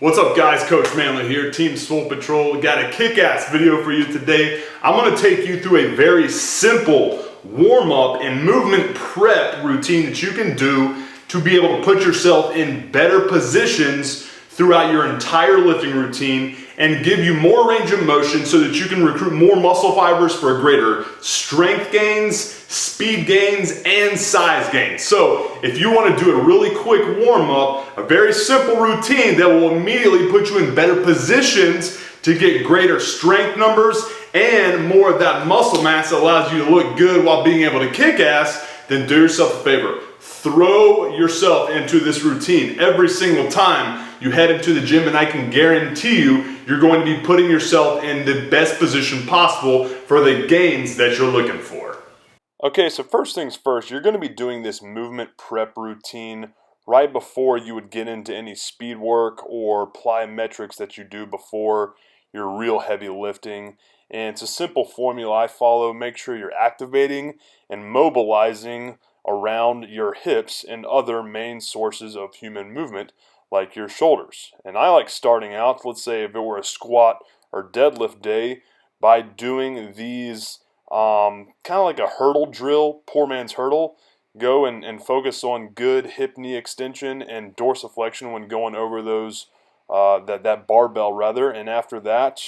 What's up guys, Coach MANdler here, Team Swole Patrol. We got a kick-ass video for you today. I'm gonna take you through a very simple warm-up and movement prep routine that you can do to be able to put yourself in better positions throughout your entire lifting routine and give you more range of motion so that you can recruit more muscle fibers for greater strength gains, speed gains, and size gains. So if you want to do a really quick warm-up, a very simple routine that will immediately put you in better positions to get greater strength numbers and more of that muscle mass that allows you to look good while being able to kick ass, then do yourself a favor. Throw yourself into this routine every single time you head into the gym, and I can guarantee you, you're going to be putting yourself in the best position possible for the gains that you're looking for. Okay, so first things first, you're going to be doing this movement prep routine right before you would get into any speed work or plyometrics that you do before your real heavy lifting. And it's a simple formula I follow. Make sure you're activating and mobilizing around your hips and other main sources of human movement like your shoulders. And I like starting out, let's say if it were a squat or deadlift day, by doing these kind of like a hurdle drill, poor man's hurdle. Go and focus on good hip knee extension and dorsiflexion when going over those that barbell rather. And after that,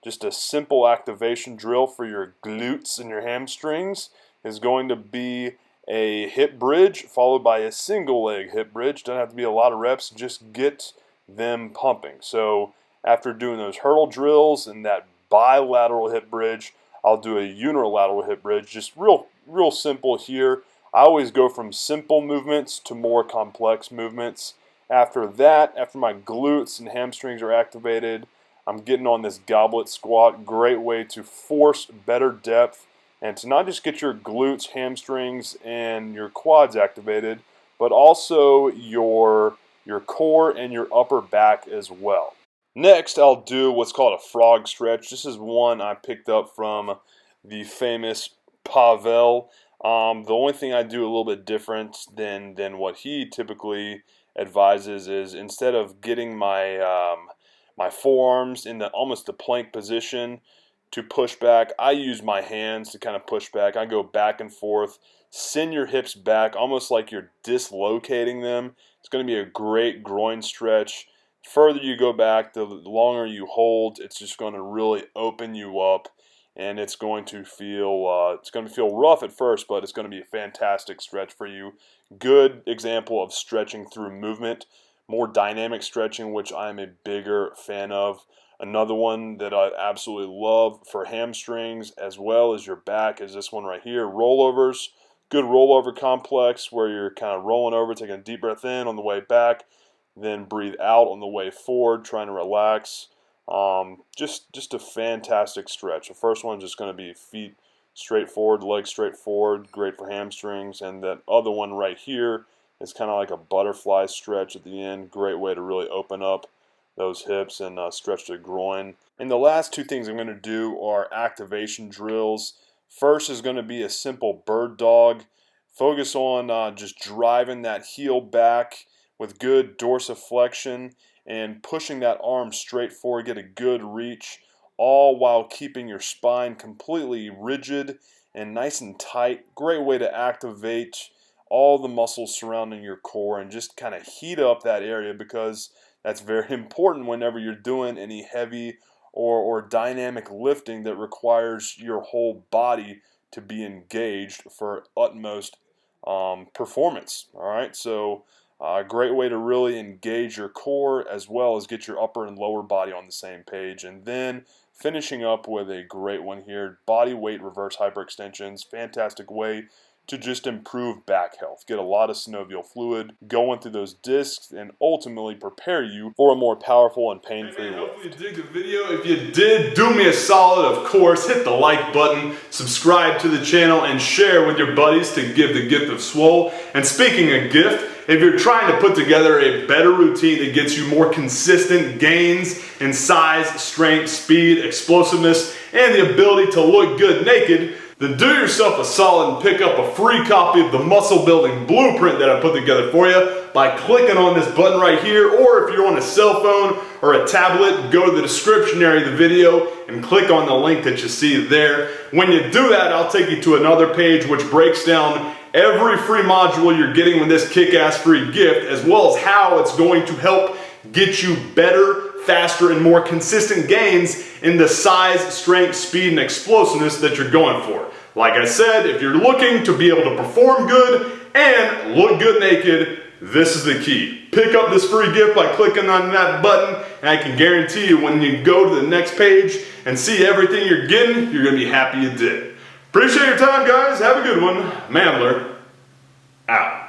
just a simple activation drill for your glutes and your hamstrings is going to be a hip bridge followed by a single leg hip bridge. Doesn't have to be a lot of reps, just get them pumping. So after doing those hurdle drills and that bilateral hip bridge, I'll do a unilateral hip bridge, just real simple here. I always go from simple movements to more complex movements. After that, after my glutes and hamstrings are activated, I'm getting on this goblet squat. Great way to force better depth and to not just get your glutes, hamstrings, and your quads activated, but also your core and your upper back as well. Next, I'll do what's called a frog stretch. This is one I picked up from the famous Pavel. The only thing I do a little bit different than what he typically advises is instead of getting my my forearms in almost the plank position to push back, I use my hands to kind of push back. I go back and forth. Send your hips back almost like you're dislocating them. It's going to be a great groin stretch. The further you go back, the longer you hold, it's just going to really open you up, and it's going to feel rough at first, but it's going to be a fantastic stretch for you. Good example of stretching through movement, more dynamic stretching, which I'm a bigger fan of. Another one that I absolutely love for hamstrings as well as your back is this one right here, rollovers. Good rollover complex where you're kind of rolling over, taking a deep breath in on the way back, then breathe out on the way forward, trying to relax. Just a fantastic stretch. The first one is just going to be feet straight forward, legs straight forward, great for hamstrings. And that other one right here is kind of like a butterfly stretch at the end. Great way to really open up those hips and stretch the groin. And the last two things I'm going to do are activation drills. First is going to be a simple bird dog. Focus on just driving that heel back with good dorsiflexion and pushing that arm straight forward, get a good reach, all while keeping your spine completely rigid and nice and tight. Great way to activate all the muscles surrounding your core and just kind of heat up that area, because that's very important whenever you're doing any heavy or dynamic lifting that requires your whole body to be engaged for utmost performance. All right, so a great way to really engage your core as well as get your upper and lower body on the same page. And then finishing up with a great one here, body weight reverse hyperextensions. Fantastic way to just improve back health, get a lot of synovial fluid going through those discs, and ultimately prepare you for a more powerful and pain-free lift. Hopefully you dig the video. If you did, do me a solid, of course, hit the like button, subscribe to the channel, and share with your buddies to give the gift of swole. And speaking of gift, if you're trying to put together a better routine that gets you more consistent gains in size, strength, speed, explosiveness, and the ability to look good naked, then do yourself a solid and pick up a free copy of the muscle building blueprint that I put together for you by clicking on this button right here, or if you're on a cell phone or a tablet, go to the description area of the video and click on the link that you see there. When you do that, I'll take you to another page which breaks down every free module you're getting with this kick-ass free gift, as well as how it's going to help get you better, faster, and more consistent gains in the size, strength, speed, and explosiveness that you're going for. Like I said, if you're looking to be able to perform good and look good naked, this is the key. Pick up this free gift by clicking on that button, and I can guarantee you when you go to the next page and see everything you're getting, you're going to be happy you did. Appreciate your time, guys. Have a good one. MANdler, out.